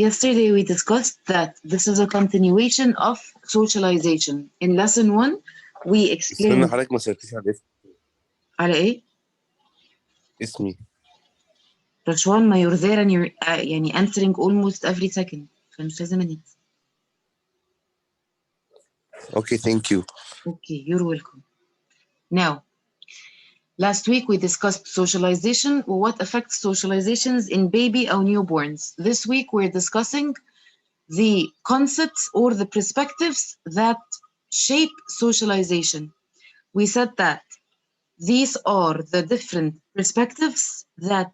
Yesterday we discussed that this is a continuation of socialization. In lesson 1 we استنى explained حضرتك ما سألتيش على على ايه؟ اسمي. رشوان, ما you're there and you're يعني answering almost every second. فمش لازم انت. Okay, thank you. Okay, you're welcome. Now, last week we discussed socialization, what affects socializations in baby or newborns. This week we're discussing the concepts or the perspectives that shape socialization. We said that these are the different perspectives that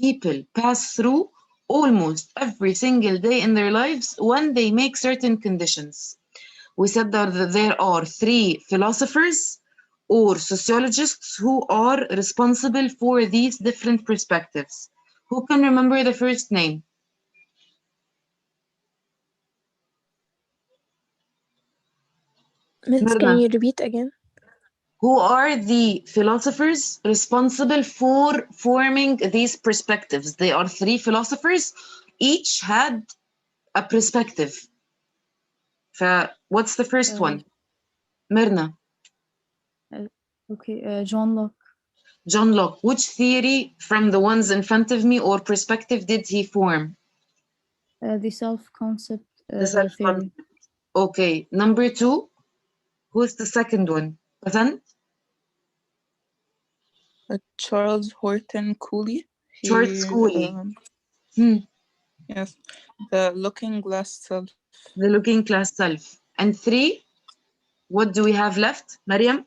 people pass through almost every single day in their lives when they make certain conditions. We said that there are 3 philosophers or sociologists who are responsible for these different perspectives. Who can remember the first name? Miss, can you repeat again? Who are the philosophers responsible for forming these perspectives? They are 3 philosophers. Each had a perspective. What's the first one? Myrna. Okay, John Locke. John Locke. Which theory from the ones in front of me or perspective did he form? The self-concept The self-concept. Okay. Number 2. Who's the second one? Pathan? Charles Horton Cooley. Charles Cooley. Yes, the looking glass self. The looking glass self. And 3, what do we have left? Mariam?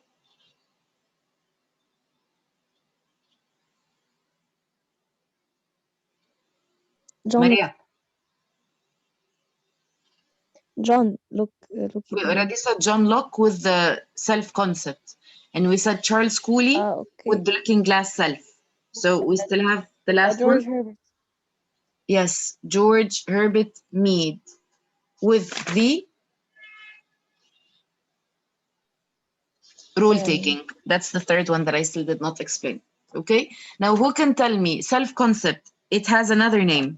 Maria. John Locke. We already said John Locke with the self-concept. And we said Charles Cooley with the looking glass self. So we still have the last George one. Herbert. Yes, George Herbert Mead with the rule taking. That's the third one that I still did not explain. Okay, now who can tell me self-concept? It has another name.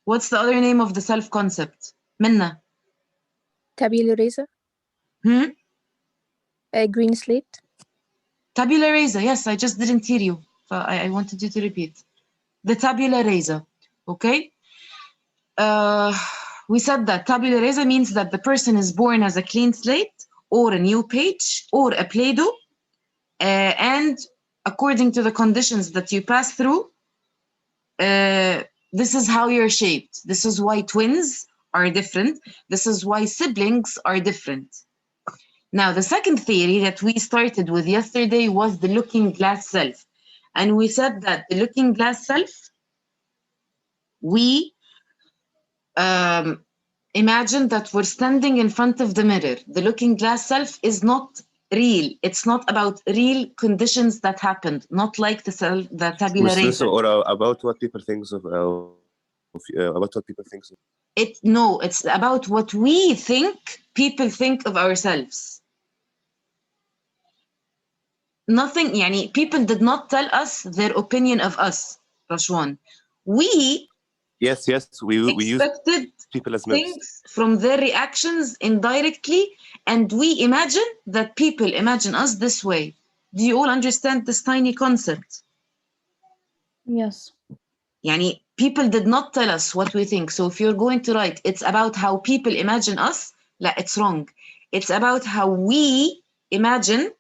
What's the other name of the self-concept? Minna. Tabula rasa. Green slate. Tabula rasa. Yes, I just didn't hear you. I wanted you to repeat. The tabula rasa. Okay. We said that tabula rasa means that the person is born as a clean slate or a new page or a Play-Doh, and according to the conditions that you pass through, this is how you're shaped. This is why twins are different. This is why siblings are different. Now, the second theory that we started with yesterday was the looking glass self. And we said that the looking glass self, we imagine that we're standing in front of the mirror. The looking glass self is not real. It's not about real conditions that happened, not like the tabula rasa. Or about what people think of about what people think of. No, it's about what we think people think of ourselves. Nothing, yani, people did not tell us their opinion of us, Rashwan. We Yes, we expected people as things from their reactions indirectly, and we imagine that people imagine us this way. Do you all understand this tiny concept? Yes. Yani, people did not tell us what we think. So if you're going to write, it's about how people imagine us, it's wrong. It's about how we imagine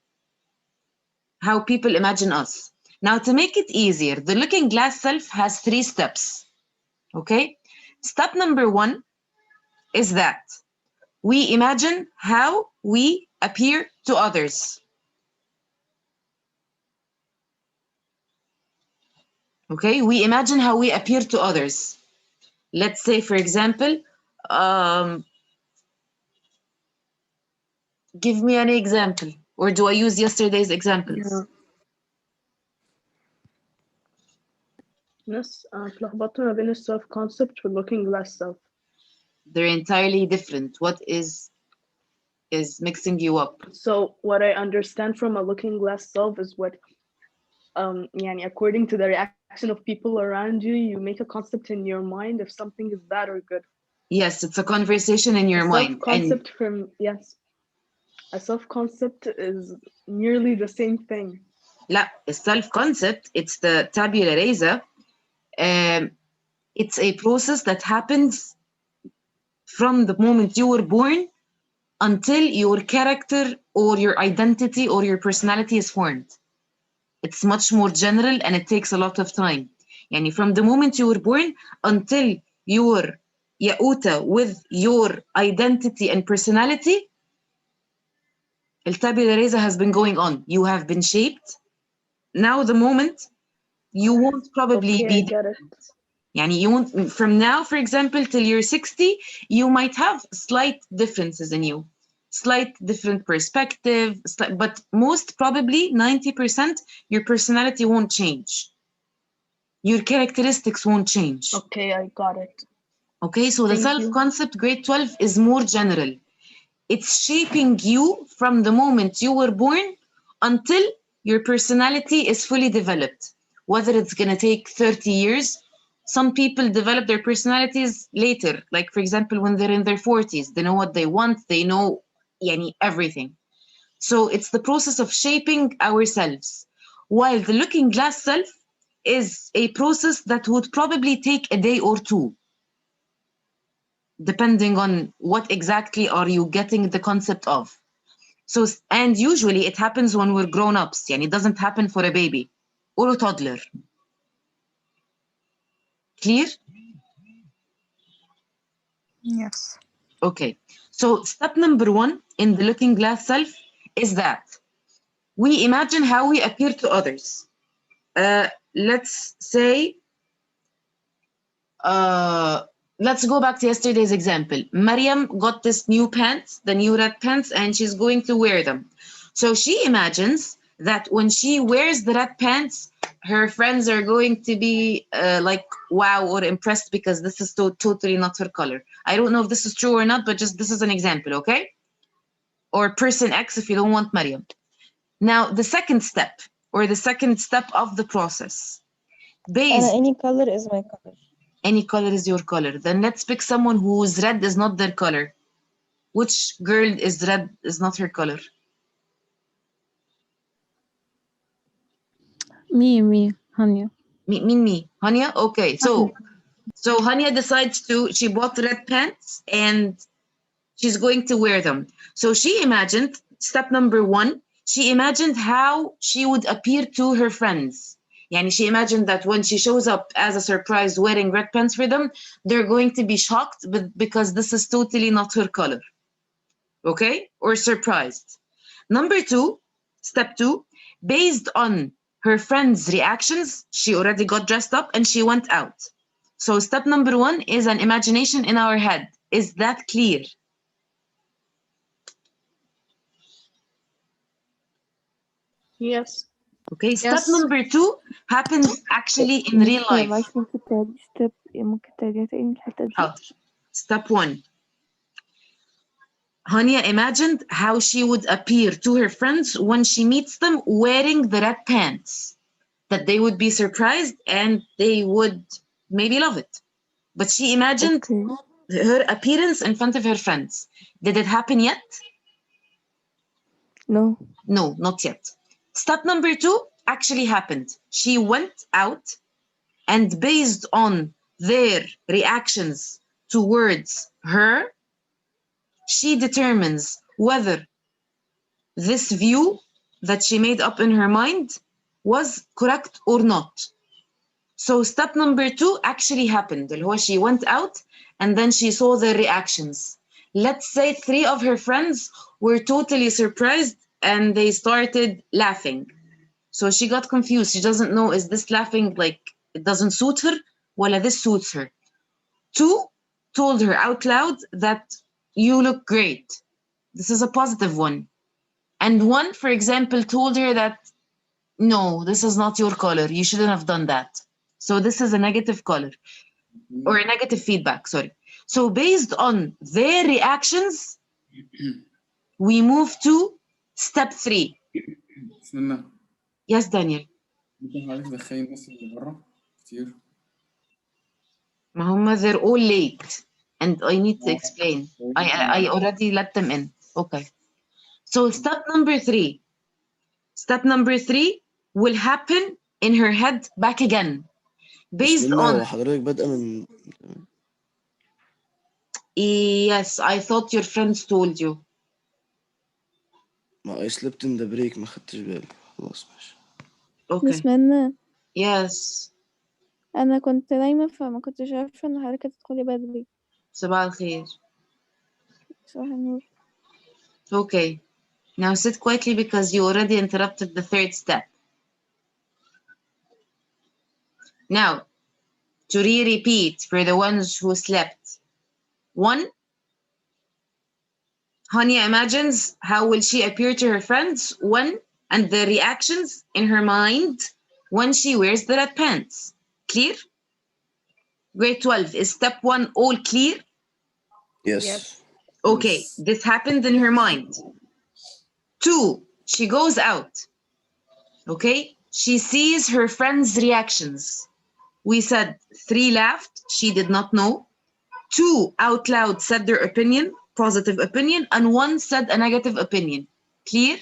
how people imagine us. Now, to make it easier, the looking glass self has 3 steps. Okay? Step number 1 is that we imagine how we appear to others. Okay? We imagine how we appear to others. Let's say, for example, give me an example. Or do I use yesterday's examples? ناس اتلخبطت ما بين الself concept والlooking glass self. They're entirely different. What is mixing you up? So what I understand from a looking glass self is what يعني according to the reaction of people around you, you make a concept in your mind if something is bad or good. Yes, it's a conversation in your mind. And Self-concept a self-concept is nearly the same thing. لا, self-concept, it's the tabula rasa. It's a process that happens from the moment you were born until your character or your identity or your personality is formed. It's much more general and it takes a lot of time. يعني from the moment you were born until you're ياقوتة with your identity and personality, الtabula rasa has been going on. You have been shaped. Now the moment you won't probably Okay, I get it. يعني you won't, from now, for example, till you're 60, you might have slight differences in you, slight different perspective, but most probably 90%, your personality won't change. Your characteristics won't change. Okay, I got it. Okay, so the Thank you. self-concept grade 12 is more general. It's shaping you from the moment you were born until your personality is fully developed. Whether it's going to take 30 years, some people develop their personalities later. Like, for example, when they're in their 40s, they know what they want, they know yani, everything. So it's the process of shaping ourselves. While the looking glass self is a process that would probably take a day or two, depending on what exactly are you getting the concept of. So, and usually it happens when we're grown-ups, and it doesn't happen for a baby or a toddler. Clear? Yes. Okay. So step number 1 in the looking glass self is that we imagine how we appear to others. Let's say, let's go back to yesterday's example. Mariam got this new pants, the new red pants, and she's going to wear them. So she imagines that when she wears the red pants, her friends are going to be like, wow, or impressed because this is totally not her color. I don't know if this is true or not, but just this is an example, okay? Or person X if you don't want Mariam. Now, the second step, or the second step of the process, based any color is my color. any color is your color. Then let's pick someone whose red is not their color. Which girl is red is not her color? Me, Hania. Me. Hania? Okay, so Hania decides she bought red pants and she's going to wear them. So she imagined, step number 1, she imagined how she would appear to her friends. Yani she imagined that when she shows up as a surprise wearing red pants for them, they're going to be shocked because this is totally not her color. Okay? Or surprised. Number 2, step 2, based on her friends' reactions, she already got dressed up and she went out. So step number 1 is an imagination in our head. Is that clear? Yes. Okay, step Yes. number 2 happens actually in real life. معلش ممكن تعيدي step ممكن تعيديها تاني الحتة دي. حاضر. Step 1. Hania imagined how she would appear to her friends when she meets them wearing the red pants. That they would be surprised and they would maybe love it. But she imagined her appearance in front of her friends. Did it happen yet? No. No, not yet. Step number 2 actually happened. She went out and based on their reactions towards her, she determines whether this view that she made up in her mind was correct or not. So step number 2 actually happened. She went out and then she saw their reactions. Let's say 3 of her friends were totally surprised and they started laughing. So she got confused. She doesn't know, is this laughing like it doesn't suit her? Well, this suits her. 2 told her out loud that you look great. This is a positive one. And 1, for example, told her that, no, this is not your color. You shouldn't have done that. So this is a negative color or a negative feedback, sorry. So based on their reactions, we move to step 3. Yes, Daniel. ممكن حضرتك تدخلي الناس اللي بره كتير. ما هم they're all late and I need to explain. I already let them in. Okay. So step number 3. Step number 3 will happen in her head back again. Based بسم الله، هو on حضرتك بادئة من yes, I thought your friends told you. ما I slept in the break، ما خدتش بالي. خلاص ماشي. Okay. بسم الله. Yes. أنا كنت نايمة فما كنتش عارفة إن حضرتك هتدخلي بدري. صباح الخير. صباح النور. Okay. Now sit quietly because you already interrupted the 3rd step. Now, to re-repeat for the ones who slept. 1. Hania imagines how will she appear to her friends when and the reactions in her mind when she wears the red pants. Clear? Grade 12, is step 1 all clear? Yes. Yes. Okay, Yes. this happened in her mind. 2, she goes out. Okay, she sees her friends' reactions. We said 3 laughed, she did not know. 2 out loud said their opinion, positive opinion, and 1 said a negative opinion. Clear?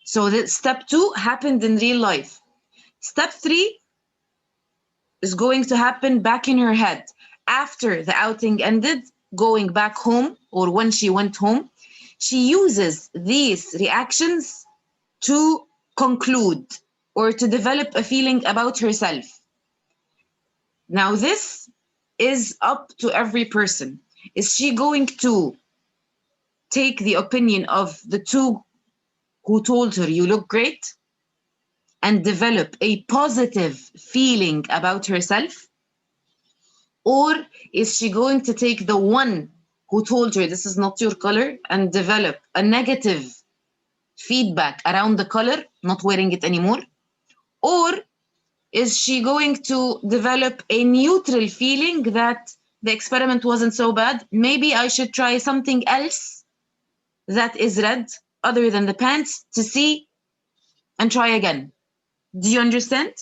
So that step 2 happened in real life. Step 3 is going to happen back in her head. After the outing ended, going back home, or when she went home, she uses these reactions to conclude or to develop a feeling about herself. Now, this is up to every person. Is she going to take the opinion of the 2 who told her you look great and develop a positive feeling about herself? Or is she going to take the 1 who told her this is not your color and develop a negative feedback around the color, not wearing it anymore? Or is she going to develop a neutral feeling that the experiment wasn't so bad? Maybe I should try something else that is red other than the pants to see and try again. Do you understand?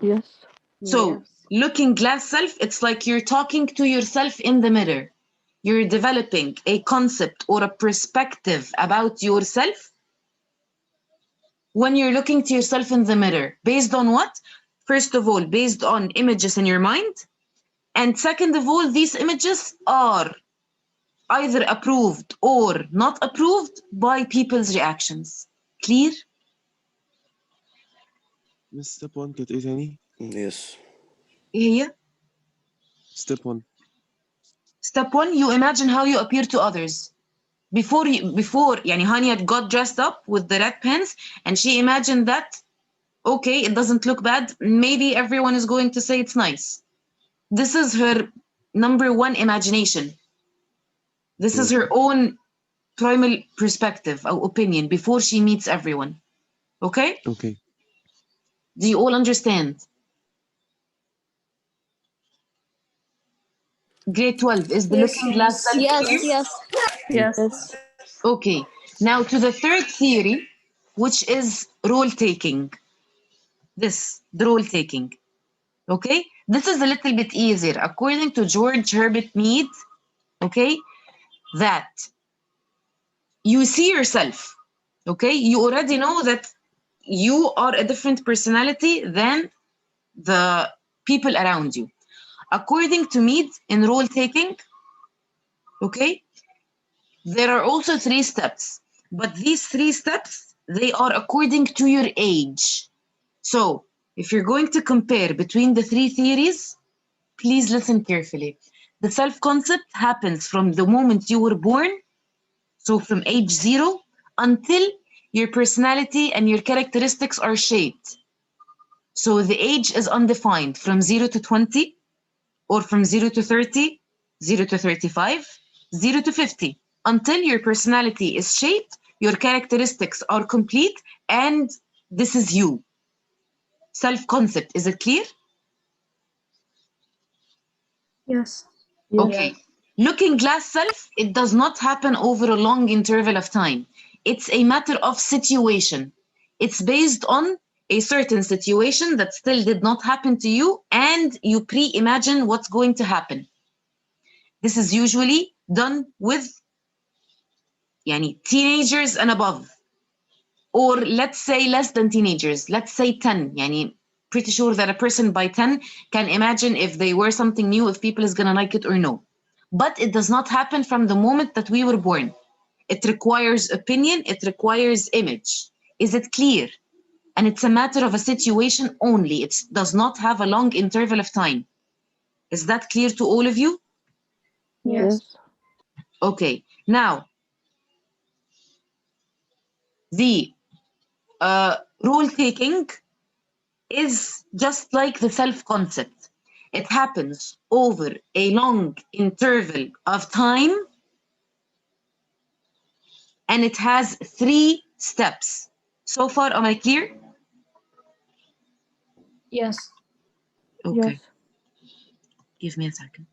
Yes. So Yes. looking glass self, it's like you're talking to yourself in the mirror. You're developing a concept or a perspective about yourself when you're looking to yourself in the mirror. Based on what? First of all, based on images in your mind. And second of all, these images are either approved or not approved by people's reactions. Clear? Miss step 1 كانت ايه تاني؟ Yes. إيه هي؟ step 1 Step 1, you imagine how you appear to others. Before يعني Hania got dressed up with the red pants and she imagined that, okay, it doesn't look bad. Maybe everyone is going to say it's nice. This is her number 1 imagination. This is her own primal perspective or opinion before she meets everyone. Okay? okay. Do you all understand? Grade 12 is the looking glass self. Yes. Yes. Okay. Now to the 3rd theory, which is role taking. The role taking. Okay? This is a little bit easier. According to George Herbert Mead, okay, that you see yourself, okay? You already know that you are a different personality than the people around you. According to Mead, in role taking, okay, there are also 3 steps, but these 3 steps, they are according to your age. So if you're going to compare between the 3 theories, please listen carefully. The self-concept happens from the moment you were born, so from age 0 until your personality and your characteristics are shaped. So the age is undefined from 0 to 20, or from 0 to 30, 0 to 35, 0 to 50, until your personality is shaped, your characteristics are complete, and this is you. Self-concept, is it clear? Yes. Okay. Looking glass self, it does not happen over a long interval of time. It's a matter of situation. It's based on a certain situation that still did not happen to you, and you pre-imagine what's going to happen. This is usually done with teenagers and above, or let's say less than teenagers, let's say 10. Pretty sure that a person by 10 can imagine if they wear something new, if people is gonna like it or no. But it does not happen from the moment that we were born. It requires opinion, it requires image. Is it clear? And it's a matter of a situation only. It does not have a long interval of time. Is that clear to all of you? Yes. Okay, now the rule taking is just like the self concept. It happens over a long interval of time, and it has 3 steps. So far, am I clear? Yes. Okay, Yes. give me a second.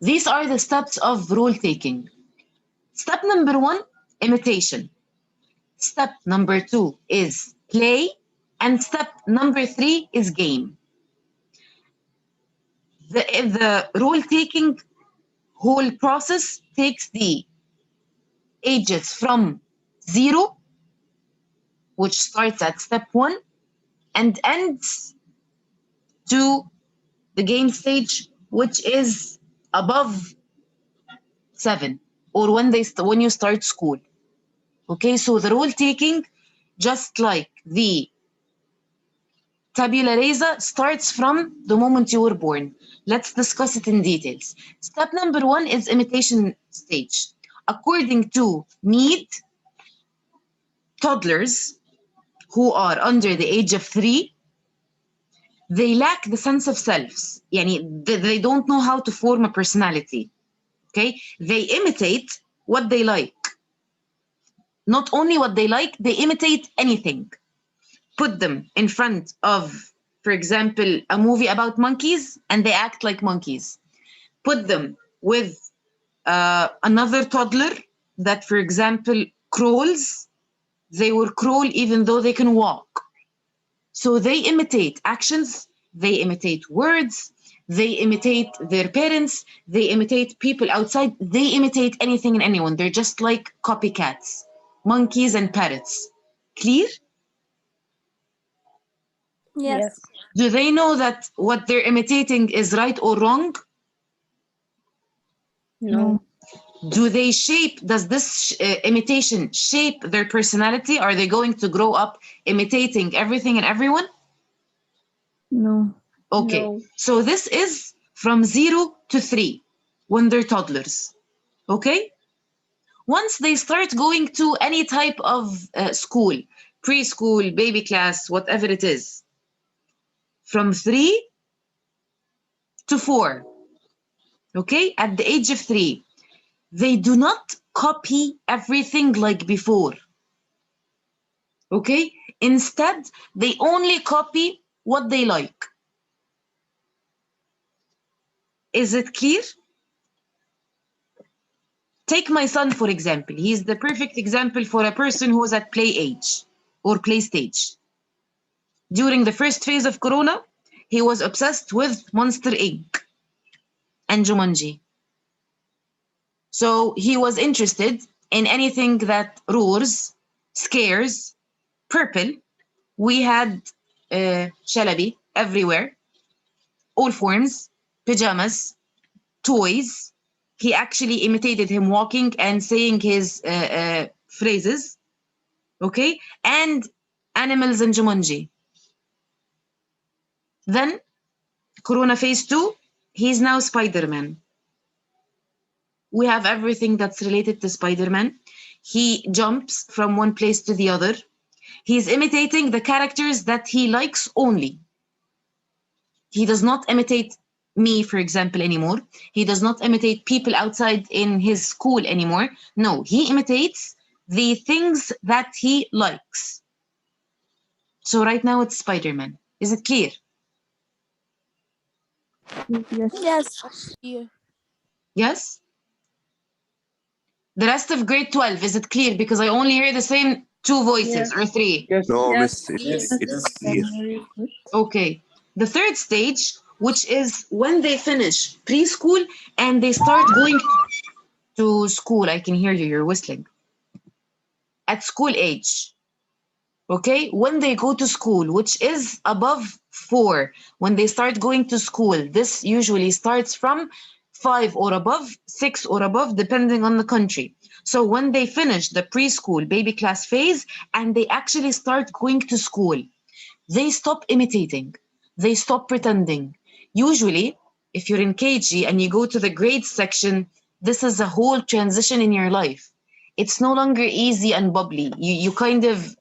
These are the steps of rule taking. Step number 1, imitation. Step number 2 is play. And step number 3 is game. The rule taking whole process takes the ages from 0, which starts at step 1, and ends to the game stage, which is above 7, or when you start school. Okay, so the rule taking, just like the tabula rasa, starts from the moment you were born. Let's discuss it in details. Step number 1 is imitation stage. According to Mead, toddlers who are under the age of 3, they lack the sense of selves. They don't know how to form a personality. Okay, they imitate what they like. Not only what they like, they imitate anything. Put them in front of, for example, a movie about monkeys, and they act like monkeys. Put them with another toddler that, for example, crawls, they will crawl even though they can walk. So they imitate actions, they imitate words, they imitate their parents, they imitate people outside, they imitate anything and anyone. They're just like copycats, monkeys and parrots. Clear? Yes. Do they know that what they're imitating is right or wrong? No. Does this imitation shape their personality? Are they going to grow up imitating everything and everyone? No. Okay, No. so this is from 0 to 3 when they're toddlers. Okay? Once they start going to any type of school, preschool, baby class, whatever it is, from 3 to 4, okay, at the age of 3, they do not copy everything like before. Okay? Instead, they only copy what they like. Is it clear? Take my son, for example. He's the perfect example for a person who's at play age or play stage. During the first phase of Corona, he was obsessed with Monster Inc. and Jumanji. So he was interested in anything that roars, scares, purple. We had Shalabi everywhere, all forms, pajamas, toys. He actually imitated him walking and saying his phrases, okay? And animals in Jumanji. Then, Corona phase 2, he's now Spider-Man. We have everything that's related to Spider-Man. He jumps from one place to the other. He's imitating the characters that he likes only. He does not imitate me, for example, anymore. He does not imitate people outside in his school anymore. No, he imitates the things that he likes. So right now it's Spider-Man. Is it clear? Yes. Yes. Yeah. Yes? The rest of grade 12, is it clear? Because I only hear the same 2 voices or 3. Yes. No, Yes, miss, Yes, it's yes. clear. Okay. The third stage, which is when they finish preschool and they start going to school. I can hear you, you're whistling. At school age. Okay, when they go to school, which is above 4, when they start going to school, this usually starts from 5 or above, 6 or above, depending on the country. So when they finish the preschool baby class phase and they actually start going to school, they stop imitating, they stop pretending. Usually, if you're in KG and you go to the grades section, this is a whole transition in your life. It's no longer easy and bubbly. You kind of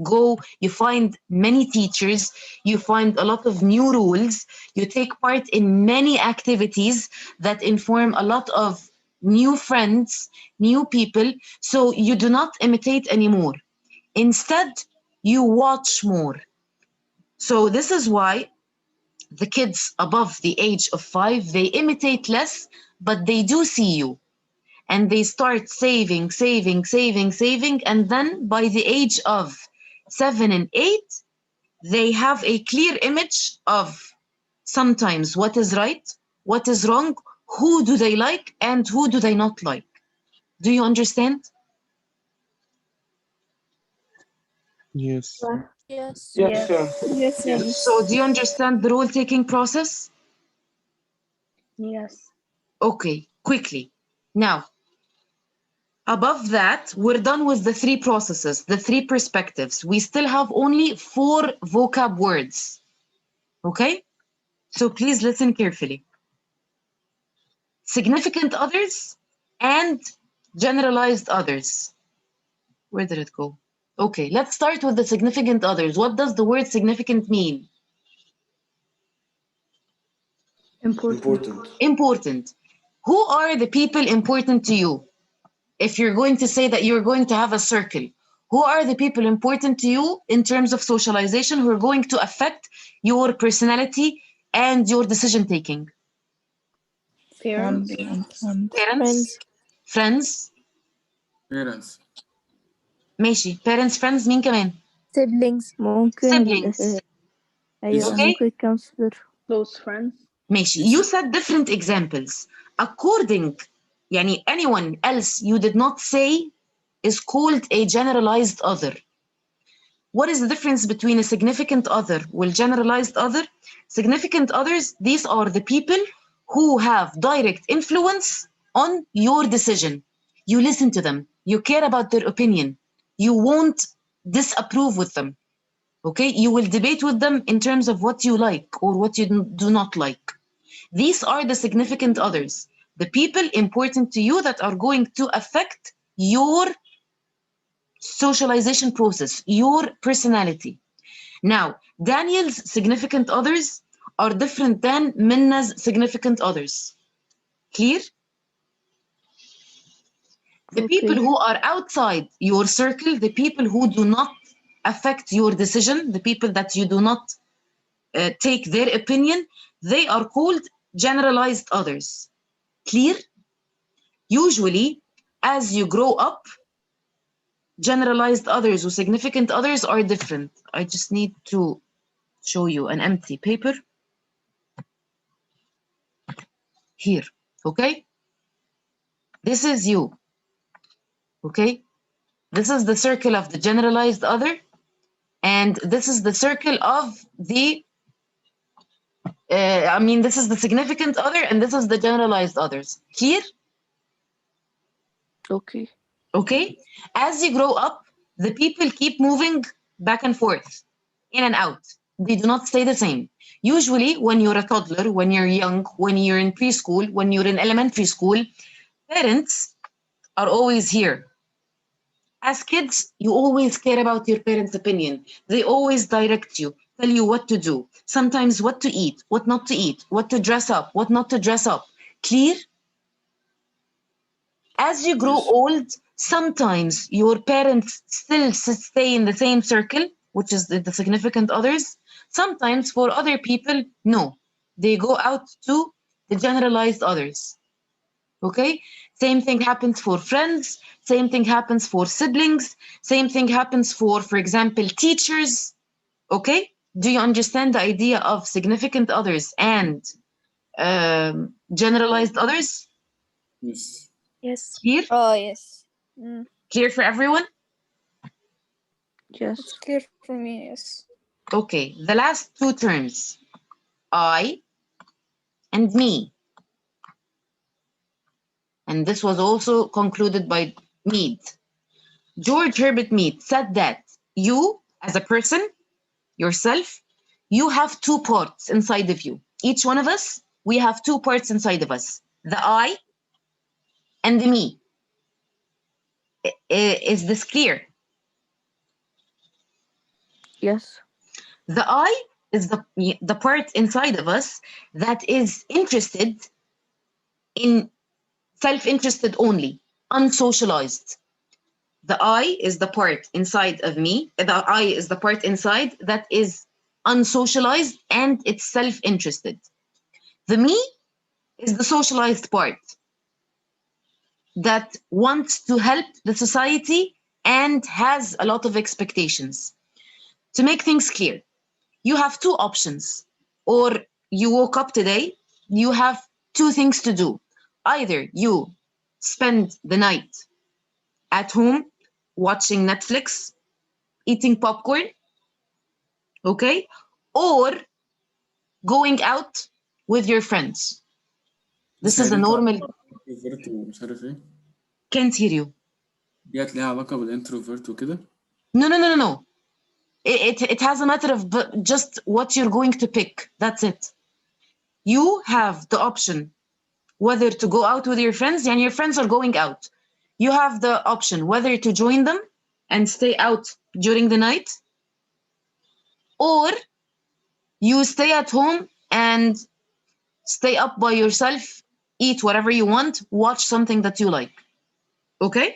go, you find many teachers, you find a lot of new rules, you take part in many activities that inform a lot of new friends, new people. So you do not imitate anymore. Instead, you watch more. So this is why the kids above the age of 5, they imitate less, but they do see you. And they start saving, and then by the age of 7 and 8, they have a clear image of sometimes what is right, what is wrong, who do they like, and who do they not like. Do you understand? Yes. Yes. Yes. Yes, يا مس. So do you understand the rule-taking process? Yes. Okay, quickly. Now, above that, we're done with the 3 processes, the 3 perspectives. We still have only 4 vocab words. Okay? So please listen carefully. Significant others and generalized others. Where did it go? Okay, let's start with the significant others. What does the word significant mean? Important. Important. Who are the people important to you? If you're going to say that you're going to have a circle, who are the people important to you in terms of socialization who are going to affect your personality and your decision taking? Parents. family and friends. Parents, friends. Parents. ماشي. Parents, friends, مين كمان؟ siblings ممكن Siblings. أيوة Okay. ممكن counselor. Close friends. ماشي. You said different examples. According, يعني anyone else you did not say is called a generalized other. What is the difference between a significant other and generalized other? Significant others, these are the people who have direct influence on your decision. You listen to them. You care about their opinion. You won't disapprove with them. Okay? You will debate with them in terms of what you like or what you do not like. These are the significant others, the people important to you that are going to affect your socialization process, your personality. Now, Daniel's significant others are different than Minna's significant others. Clear? The people who are outside your circle, the people who do not affect your decision, the people that you do not take their opinion, they are called generalized others. Clear? Usually, as you grow up, generalized others or significant others are different. I just need to show you an empty paper here, okay? This is you, okay? This is the circle of the generalized other, and this is the circle of the, this is the significant other, and this is the generalized others. Here? Okay. Okay? As you grow up, the people keep moving back and forth, in and out. They do not stay the same. Usually, when you're a toddler, when you're young, when you're in preschool, when you're in elementary school, parents are always here. As kids, you always care about your parents' opinion. They always direct you, tell you what to do, sometimes what to eat, what not to eat, what to dress up, what not to dress up. Clear? As you grow old, sometimes your parents still stay in the same circle, which is the significant others. Sometimes for other people, no. They go out to the generalized others. Okay? Same thing happens for friends. Same thing happens for siblings. Same thing happens for example, teachers. Okay? Do you understand the idea of significant others and generalized others? Yes. Yes. Clear? Oh, yes. Clear for everyone? It's Yes. clear for me, yes. Okay, the last two terms, I and me. And this was also concluded by Mead. George Herbert Mead said that you, as a person, yourself, you have two parts inside of you. Each one of us, we have two parts inside of us, the I and the me. Is this clear? Yes. The I is the part inside of us that is interested in self-interested only, unsocialized. The I is the part inside of me. The I is the part inside that is unsocialized and it's self-interested. The me is the socialized part that wants to help the society and has a lot of expectations. To make things clear, you have two options, or you woke up today, you have two things to do. Either you spend the night at home watching Netflix, eating popcorn, okay, or going out with your friends. This بس is a هي دي normal. introvert ومش عارف ايه. Can't hear you. ديت ليها علاقة بالانتروفيرت وكده. No. It has a matter of just what you're going to pick. That's it. You have the option whether to go out with your friends, and your friends are going out. You have the option whether to join them and stay out during the night, or you stay at home and stay up by yourself, eat whatever you want, watch something that you like. Okay?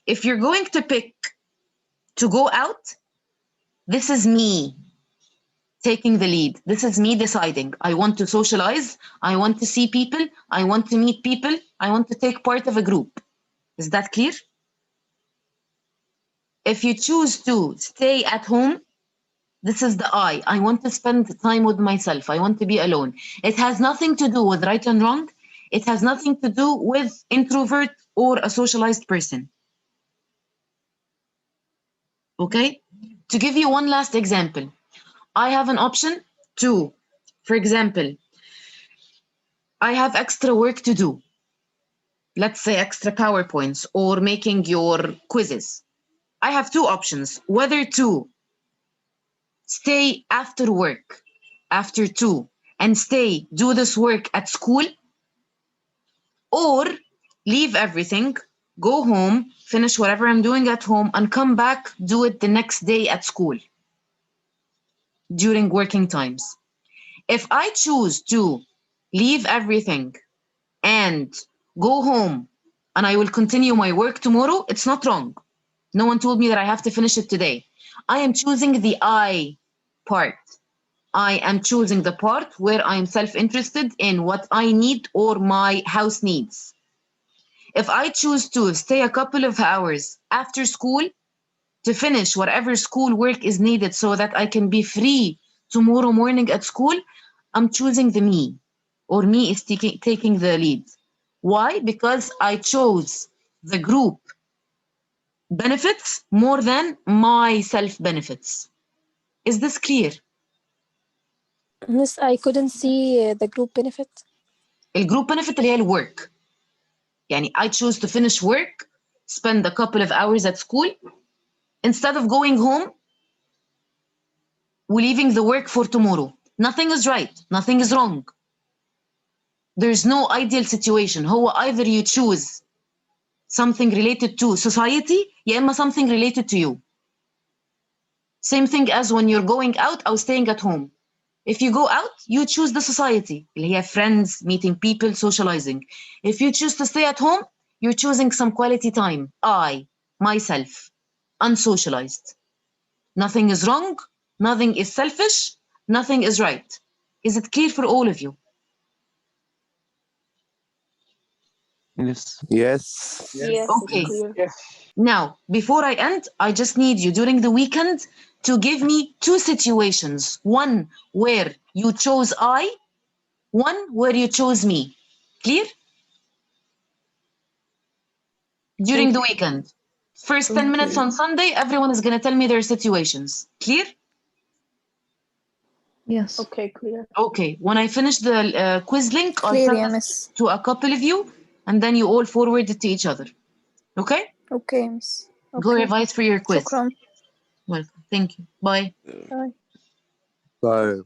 If you're going to pick to go out, this is me taking the lead. This is me deciding. I want to socialize. I want to see people. I want to meet people. I want to take part of a group. Is that clear? If you choose to stay at home, this is the I. I want to spend time with myself. I want to be alone. It has nothing to do with right and wrong. It has nothing to do with introvert or a socialized person. Okay? To give you one last example, I have an option to, for example, I have extra work to do. Let's say extra PowerPoints or making your quizzes. I have two options, whether to stay after work, after 2, and stay, do this work at school, or leave everything, go home, finish whatever I'm doing at home, and come back, do it the next day at school during working times. If I choose to leave everything and go home and I will continue my work tomorrow, it's not wrong. No one told me that I have to finish it today. I am choosing the I part. I am choosing the part where I am self-interested in what I need or my house needs. If I choose to stay a couple of hours after school to finish whatever school work is needed so that I can be free tomorrow morning at school, I'm choosing the me, or me is taking the lead. Why? Because I chose the group benefits more than my self benefits. Is this clear? Miss, I couldn't see the group benefit. الجروب benefit اللي هي الwork. يعني I choose to finish work, spend a couple of hours at school, instead of going home, leaving the work for tomorrow. Nothing is right, nothing is wrong. There's no ideal situation. هو either you choose something related to society يا إما something related to you. Same thing as when you're going out or staying at home. If you go out, you choose the society اللي هي friends, meeting people, socializing. If you choose to stay at home, you're choosing some quality time. I, myself, unsocialized. Nothing is wrong, nothing is selfish, nothing is right. Is it clear for all of you? Yes. Yes. Yes, Okay. it's clear. Yes. Now, before I end, I just need you during the weekend to give me 2 situations. One where you chose I, one where you chose me. Clear? During the weekend. First 10 minutes Okay. on Sunday, everyone is going to tell me their situations. Clear? Yes. Okay, clear. Okay. When I finish the quiz link, I'll Clear send يا it مس. to a couple of you, and then you all forward it to each other. Okay? Okay مس. Go Okay. revise for your quiz. شكرا. Welcome. Thank you. Bye. Bye. Bye.